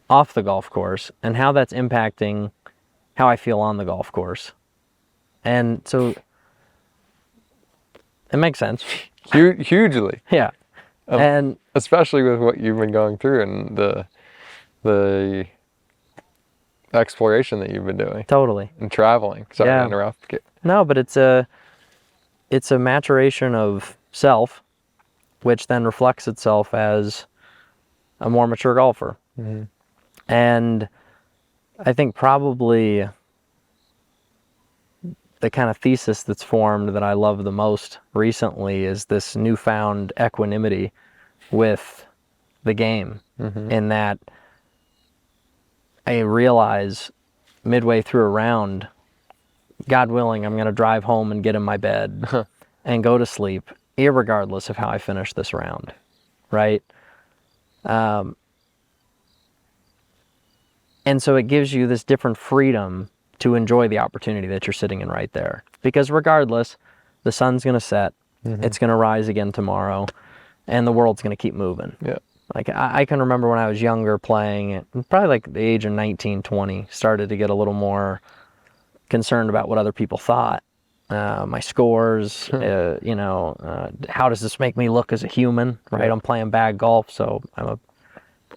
off the golf course and how that's impacting how I feel on the golf course. And so it makes sense. Hugely. Yeah. And especially with what you've been going through and the exploration that you've been doing. Totally. And traveling. Sorry to interrupt. No, but it's a maturation of self, which then reflects itself as a more mature golfer. And I think probably the kind of thesis that's formed that I love the most recently is this newfound equanimity with the game, in that I realize midway through a round, God willing, I'm going to drive home and get in my bed and go to sleep, irregardless of how I finish this round, right? And so it gives you this different freedom to enjoy the opportunity that you're sitting in right there. Because regardless, the sun's going to set, it's going to rise again tomorrow, and the world's going to keep moving. Yeah. Like I can remember when I was younger playing, probably like the age of 19, 20, started to get a little more concerned about what other people thought. My scores, how does this make me look as a human, right? I'm playing bad golf, so I'm a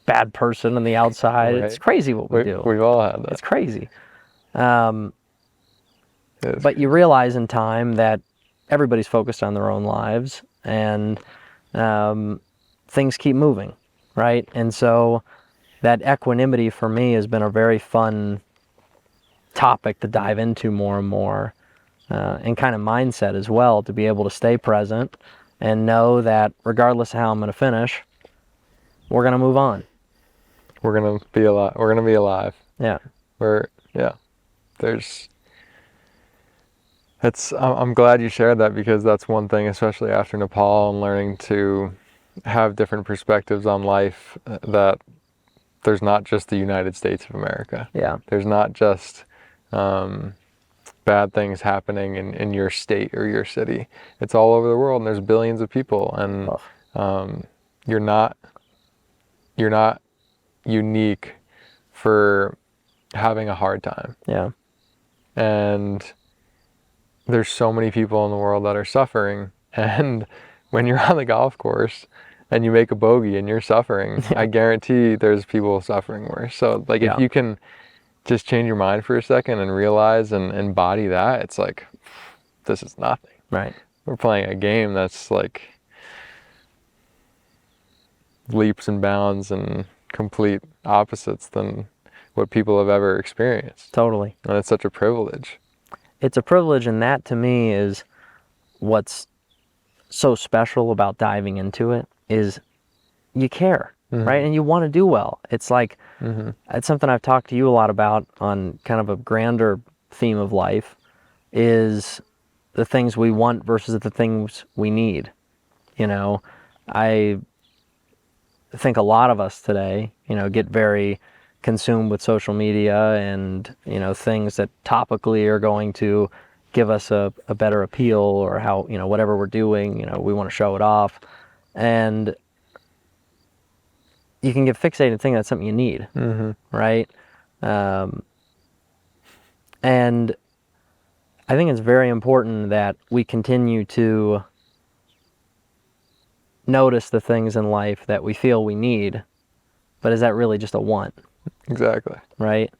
bad person on the outside. Right. It's crazy what we do. We've all had that. It's crazy. But you realize in time that everybody's focused on their own lives, and things keep moving, right? And so that equanimity for me has been a very fun topic to dive into more and more, and kind of mindset as well, to be able to stay present and know that regardless of how I'm going to finish, we're going to move on. We're going to be alive. We're going to be alive. Yeah. I'm glad you shared that, because that's one thing, especially after Nepal and learning to have different perspectives on life, that there's not just the United States of America. Yeah. There's not just bad things happening in your state or your city. It's all over the world, and there's billions of people, and you're not unique for having a hard time. Yeah. And there's so many people in the world that are suffering, and when you're on the golf course and you make a bogey and you're suffering, I guarantee there's people suffering worse. So like, if you can just change your mind for a second and realize and embody that, it's like, this is nothing. Right. We're playing a game that's like leaps and bounds and complete opposites than what people have ever experienced. Totally. And it's such a privilege. It's a privilege, and that to me is what's so special about diving into it, is you care, right? And you want to do well. It's like, it's something I've talked to you a lot about on kind of a grander theme of life, is the things we want versus the things we need. You know, I think a lot of us today, get very consumed with social media and, things that topically are going to give us a better appeal, or how, whatever we're doing, we want to show it off. And you can get fixated thinking that's something you need, right? And I think it's very important that we continue to notice the things in life that we feel we need, but is that really just a want? Exactly. Right?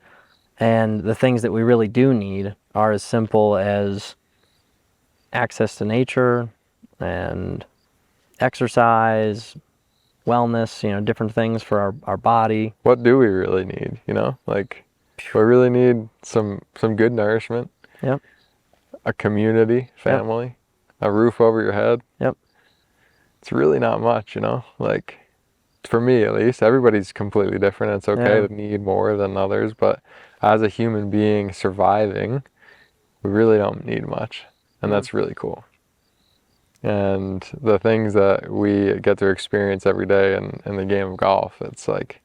And the things that we really do need are as simple as access to nature and exercise, wellness, different things for our body. What do we really need, Like, we really need some good nourishment. Yep. A community, family, a roof over your head. Yep. It's really not much, Like, for me at least, everybody's completely different. It's okay to need more than others, but as a human being surviving, we really don't need much. And that's really cool. And the things that we get to experience every day in the game of golf, it's like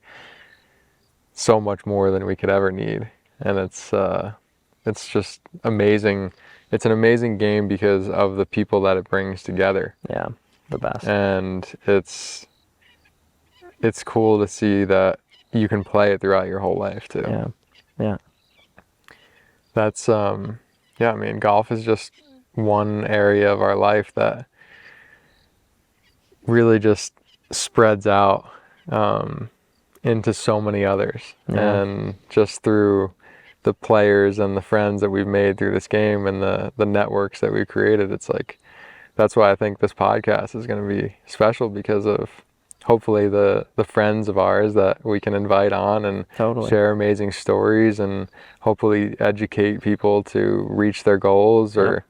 so much more than we could ever need. And it's just amazing. It's an amazing game because of the people that it brings together. Yeah, the best. And it's cool to see that you can play it throughout your whole life too. Yeah. Yeah. That's I mean, golf is just one area of our life that really just spreads out into so many others. And just through the players and the friends that we've made through this game and the networks that we've created, it's like, that's why I think this podcast is going to be special, because of hopefully the friends of ours that we can invite on and share amazing stories and hopefully educate people to reach their goals or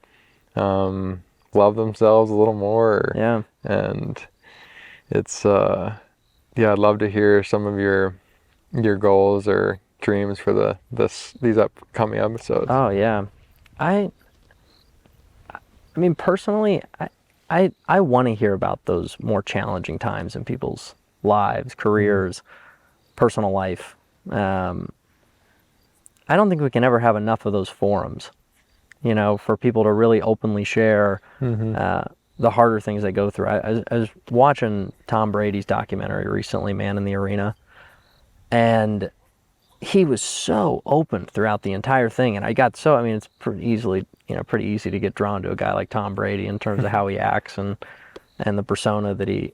love themselves a little more. And it's I'd love to hear some of your goals or dreams for these upcoming episodes. Oh yeah. I mean, personally, I want to hear about those more challenging times in people's lives, careers, personal life. I don't think we can ever have enough of those forums, for people to really openly share the harder things they go through. I was watching Tom Brady's documentary recently, Man in the Arena, and he was so open throughout the entire thing. And it's pretty easy to get drawn to a guy like Tom Brady in terms of how he acts and the persona that he,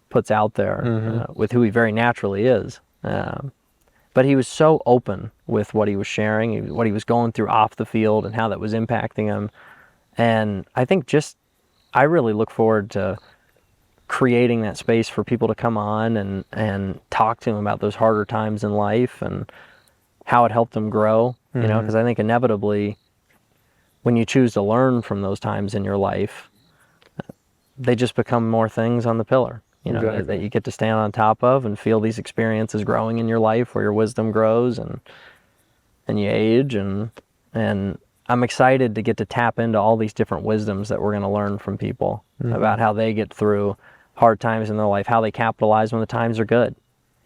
puts out there with who he very naturally is. But he was so open with what he was sharing, what he was going through off the field and how that was impacting him. And I think I really look forward to creating that space for people to come on and talk to him about those harder times in life and how it helped them grow, because I think inevitably when you choose to learn from those times in your life, they just become more things on the pillar, Exactly. that you get to stand on top of and feel these experiences growing in your life where your wisdom grows and you age. And I'm excited to get to tap into all these different wisdoms that we're going to learn from people about how they get through hard times in their life, how they capitalize when the times are good.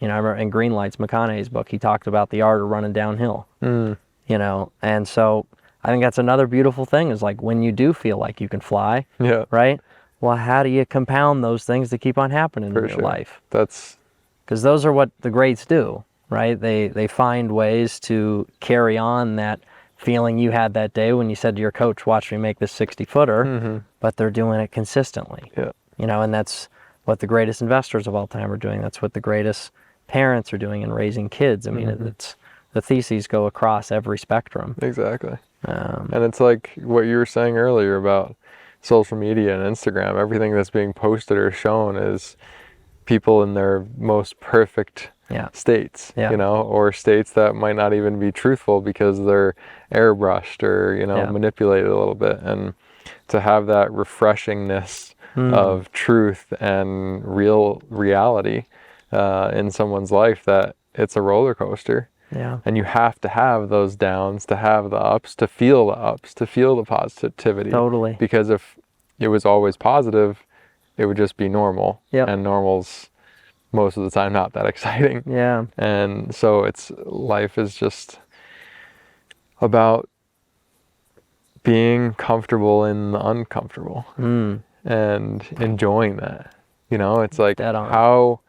I remember in Greenlights, McConaughey's book, he talked about the art of running downhill, and so I think that's another beautiful thing is like when you do feel like you can fly, right? Well, how do you compound those things to keep on happening in your life? Because those are what the greats do, right? They find ways to carry on that feeling you had that day when you said to your coach, watch me make this 60-footer, but they're doing it consistently. And that's what the greatest investors of all time are doing. That's what the greatest parents are doing in raising kids. I mean, it's the theses go across every spectrum. Exactly. And it's like what you were saying earlier about social media and Instagram. Everything that's being posted or shown is people in their most perfect states, or states that might not even be truthful because they're airbrushed or, manipulated a little bit. And to have that refreshingness of truth and reality in someone's life, that it's a roller coaster. And you have to have those downs to have the ups, to feel the positivity. Totally. Because if it was always positive, it would just be normal. And normal's most of the time not that exciting. And so life is just about being comfortable in the uncomfortable and enjoying that. It's like how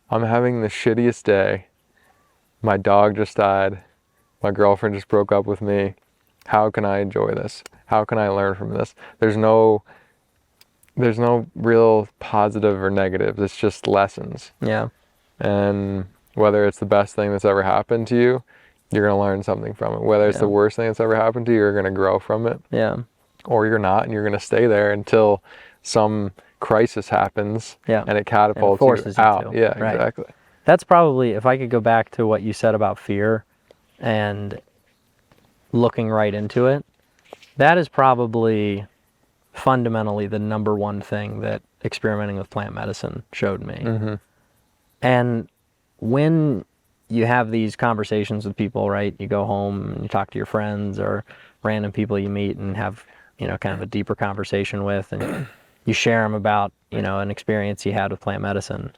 I'm having the shittiest day. My dog just died. My girlfriend just broke up with me. How can I enjoy this? How can I learn from this? There's no real positive or negative. It's just lessons. And whether it's the best thing that's ever happened to you, you're going to learn something from it. Whether it's the worst thing that's ever happened to you, you're going to grow from it. Or you're not, and you're going to stay there until some crisis happens, Yeah. and it catapults And it you forces you out. to. Yeah, Right. exactly. That's probably, if I could go back to what you said about fear and looking right into it, that is probably fundamentally the number one thing that experimenting with plant medicine showed me. Mm-hmm. And when you have these conversations with people, right, you go home and you talk to your friends or random people you meet and have, you know, kind of a deeper conversation with, and you share them about, you know, an experience you had with plant medicine.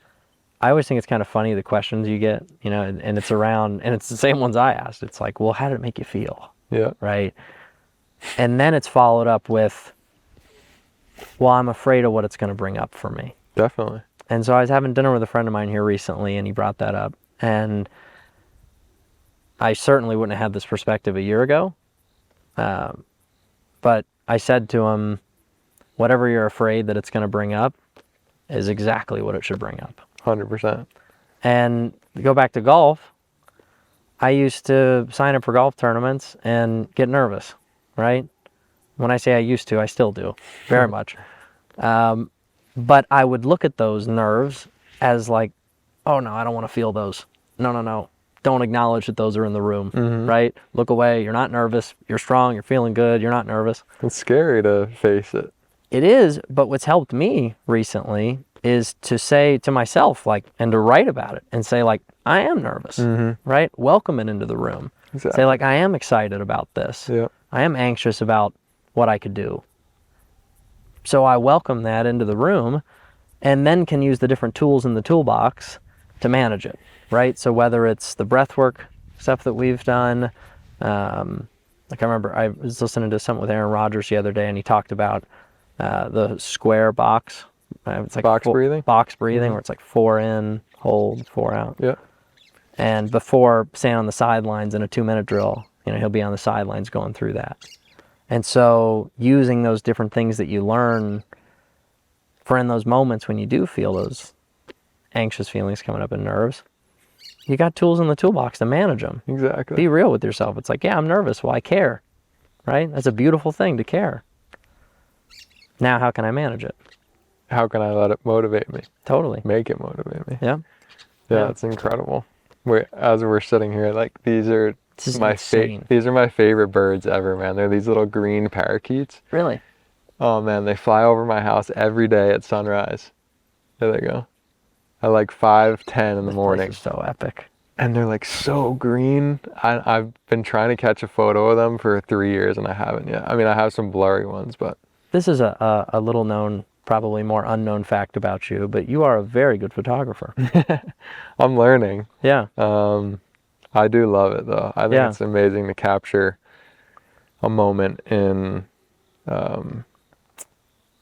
I always think it's kind of funny, the questions you get, you know, and it's around, and it's the same ones I asked. It's like, well, how did it make you feel? Yeah. Right. And then it's followed up with, well, I'm afraid of what it's going to bring up for me. Definitely. And so I was having dinner with a friend of mine here recently, and he brought that up. And I certainly wouldn't have had this perspective a year ago. But I said to him, whatever you're afraid that it's going to bring up is exactly what it should bring up. 100%. And to go back to golf, I used to sign up for golf tournaments and get nervous, right? When I say I used to, I still do, very much. But I would look at those nerves as like, oh no, I don't want to feel those. No. Don't acknowledge that those are in the room, right? Look away. You're not nervous. You're strong. You're feeling good. You're not nervous. It's scary to face it. It is, but what's helped me recently is to say to myself, like, and to write about it and say, like, I am nervous, right? Welcome it into the room. Exactly. Say, like, I am excited about this. Yeah. I am anxious about what I could do. So I welcome that into the room and then can use the different tools in the toolbox to manage it, right? So whether it's the breath work stuff that we've done, like I remember I was listening to something with Aaron Rodgers the other day, and he talked about the square box. It's like box breathing? Box breathing, where it's like 4 in, hold, 4 out. Yeah. And before staying on the sidelines in a 2-minute drill, you know, he'll be on the sidelines going through that. And so using those different things that you learn for in those moments when you do feel those anxious feelings coming up in nerves, you got tools in the toolbox to manage them. Exactly. Be real with yourself. It's like, yeah, I'm nervous. Well, I care, right? That's a beautiful thing to care. Now, how can I manage it? How can I let it motivate me? Totally. Make it motivate me. Yeah. Yeah, it's incredible. As we're sitting here, like these are my favorite birds ever, man. They're these little green parakeets. Really? Oh man, they fly over my house every day at sunrise. There they go. At like 5:10 in the morning. This place is so epic. And they're like so green. I've been trying to catch a photo of them for 3 years and I haven't yet. I mean, I have some blurry ones, but. This is a little known, probably more unknown fact about you, but you are a very good photographer. I'm learning. Yeah. I do love it though. I think it's amazing to capture a moment in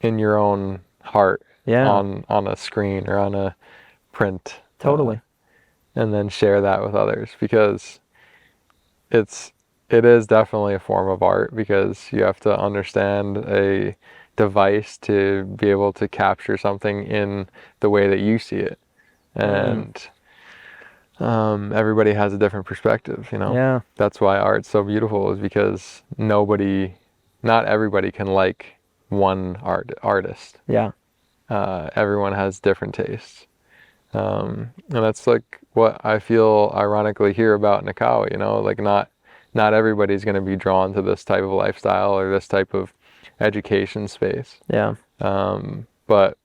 your own heart on a screen or on a print. Totally. And then share that with others, because it is definitely a form of art, because you have to understand a device to be able to capture something in the way that you see it. And everybody has a different perspective, you know? Yeah. That's why art's so beautiful, is because not everybody can like one artist. Yeah. Everyone has different tastes. And that's like what I feel ironically here about nekawA, you know, like not everybody's going to be drawn to this type of lifestyle or this type of education space. Yeah. But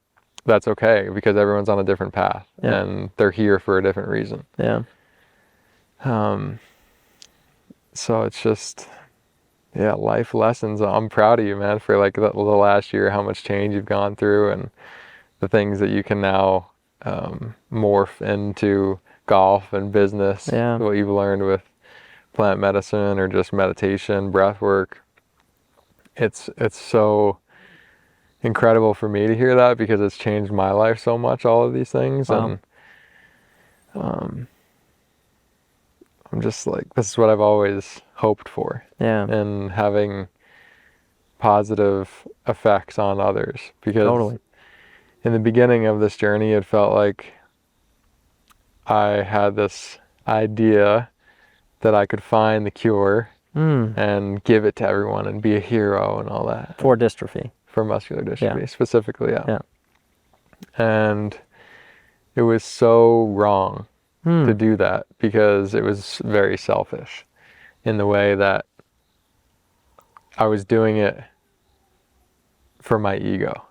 that's okay, because everyone's on a different path and they're here for a different reason. Yeah. So it's just, life lessons. I'm proud of you, man, for like the last year, how much change you've gone through and the things that you can now morph into golf and business. Yeah. What you've learned with plant medicine or just meditation, breath work. It's so incredible for me to hear that, because it's changed my life so much, all of these things. Wow. And I'm just like, this is what I've always hoped for. Yeah. And having positive effects on others, because Totally. in the beginning of this journey, it felt like I had this idea that I could find the cure and give it to everyone and be a hero and all that. For dystrophy. For muscular dystrophy, specifically, yeah. And it was so wrong to do that, because it was very selfish in the way that I was doing it for my ego.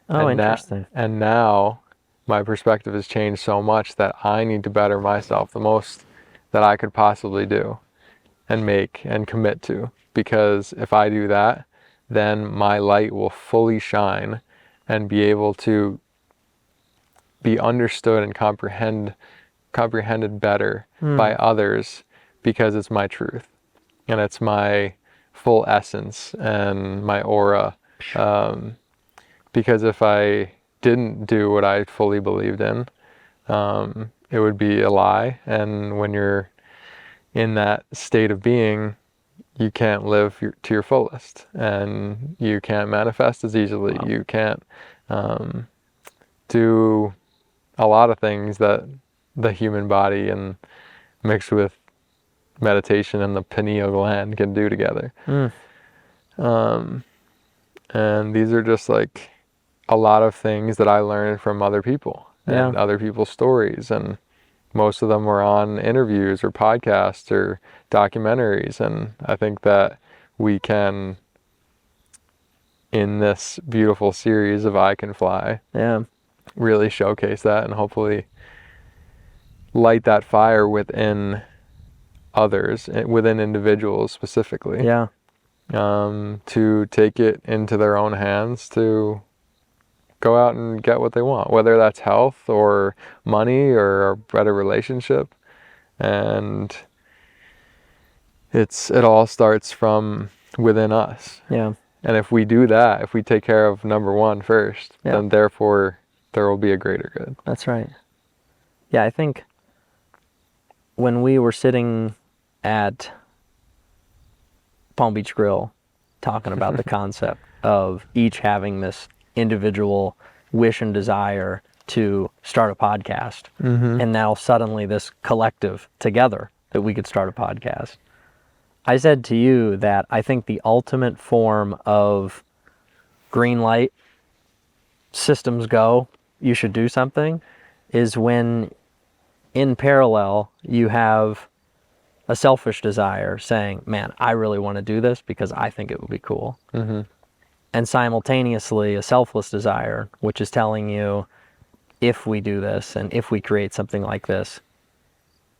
Oh, interesting. And now my perspective has changed so much that I need to better myself the most that I could possibly do and make and commit to. Because if I do that, then my light will fully shine and be able to be understood and comprehended better by others, because it's my truth and it's my full essence and my aura. Because if I didn't do what I fully believed in, it would be a lie. And when you're in that state of being, you can't live to your fullest, and you can't manifest as easily. Wow. You can't do a lot of things that the human body and mixed with meditation and the pineal gland can do together. And these are just like a lot of things that I learned from other people and other people's stories, and most of them were on interviews or podcasts or documentaries. And I think that we can, in this beautiful series of I Can Fly, really showcase that and hopefully light that fire within others, within individuals specifically, to take it into their own hands to go out and get what they want, whether that's health or money or a better relationship. And it all starts from within us. And if we do that, if we take care of number one first, then therefore there will be a greater good. That's right. Yeah, I think when we were sitting at Palm Beach Grill talking about the concept of each having this individual wish and desire to start a podcast, and now suddenly this collective together that we could start a podcast, I said to you that I think the ultimate form of green light, systems go, you should do something, is when in parallel you have a selfish desire saying, man, I really want to do this because I think it would be cool. And simultaneously a selfless desire, which is telling you, if we do this and if we create something like this,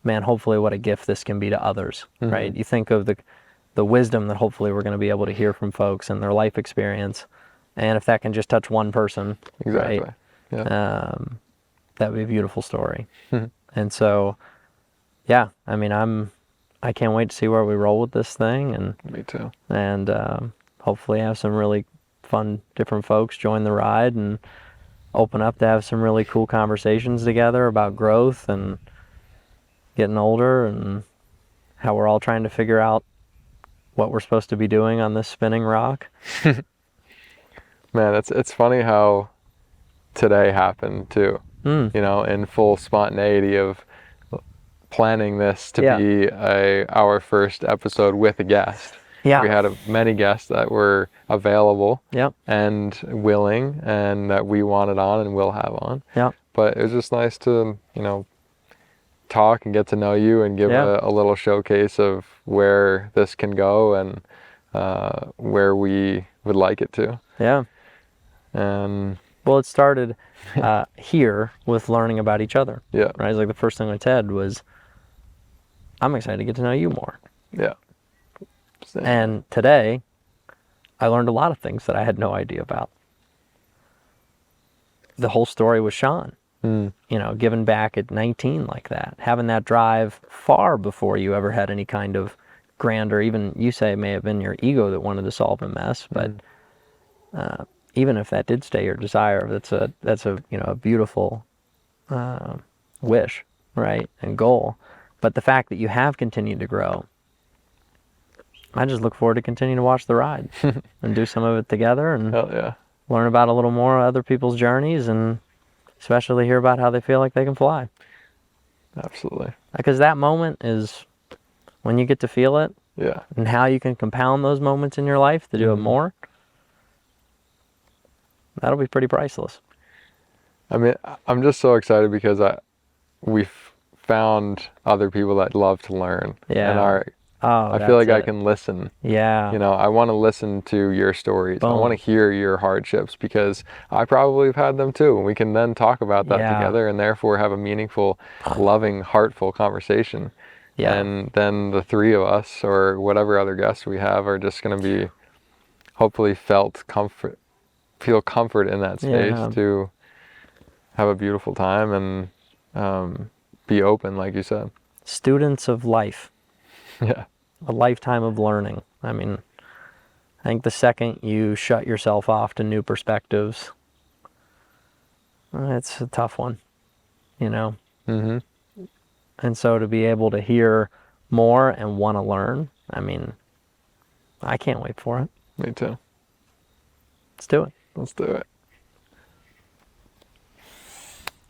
man, hopefully what a gift this can be to others, right? You think of the wisdom that hopefully we're going to be able to hear from folks and their life experience. And if that can just touch one person, right? That would be a beautiful story. And so, yeah, I mean, I can't wait to see where we roll with this thing. And me too. And hopefully have some really fun, different folks join the ride and open up to have some really cool conversations together about growth and getting older and how we're all trying to figure out what we're supposed to be doing on this spinning rock. Man, it's funny how today happened too. You know, in full spontaneity of planning this to be our first episode with a guest. We had many guests that were available and willing, and that we wanted on and will have on. But it was just nice to, you know, talk and get to know you and give a little showcase of where this can go and where we would like it to. And well, it started here with learning about each other. Right? It's like the first thing I said was, I'm excited to get to know you more. Same. And today, I learned a lot of things that I had no idea about. The whole story with Sean, you know, giving back at 19 like that, having that drive far before you ever had any kind of grander, even you say it may have been your ego that wanted to solve a mess, but even if that did stay your desire, that's a you know, a beautiful wish, right, and goal. But the fact that you have continued to grow, I just look forward to continuing to watch the ride and do some of it together and learn about a little more other people's journeys, and especially hear about how they feel like they can fly. Absolutely. Because that moment is when you get to feel it, and how you can compound those moments in your life to do it more, that'll be pretty priceless. I mean, I'm just so excited because we've found other people that love to learn. Yeah. And I feel like I can listen. Yeah. You know, I want to listen to your stories. Boom. I want to hear your hardships because I probably have had them too. And we can then talk about that together and therefore have a meaningful, loving, heartful conversation. Yeah. And then the three of us or whatever other guests we have are just going to be hopefully feel comfort in that space to have a beautiful time and be open, like you said. Students of life. Yeah. A lifetime of learning. I mean, I think the second you shut yourself off to new perspectives, it's a tough one, you know? Mm-hmm. And so to be able to hear more and want to learn, I mean, I can't wait for it. Me too. Let's do it. Let's do it.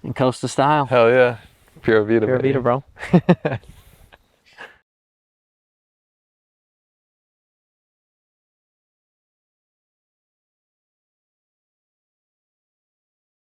In Costa style. Hell yeah. Pura vida, Pura vida, bro.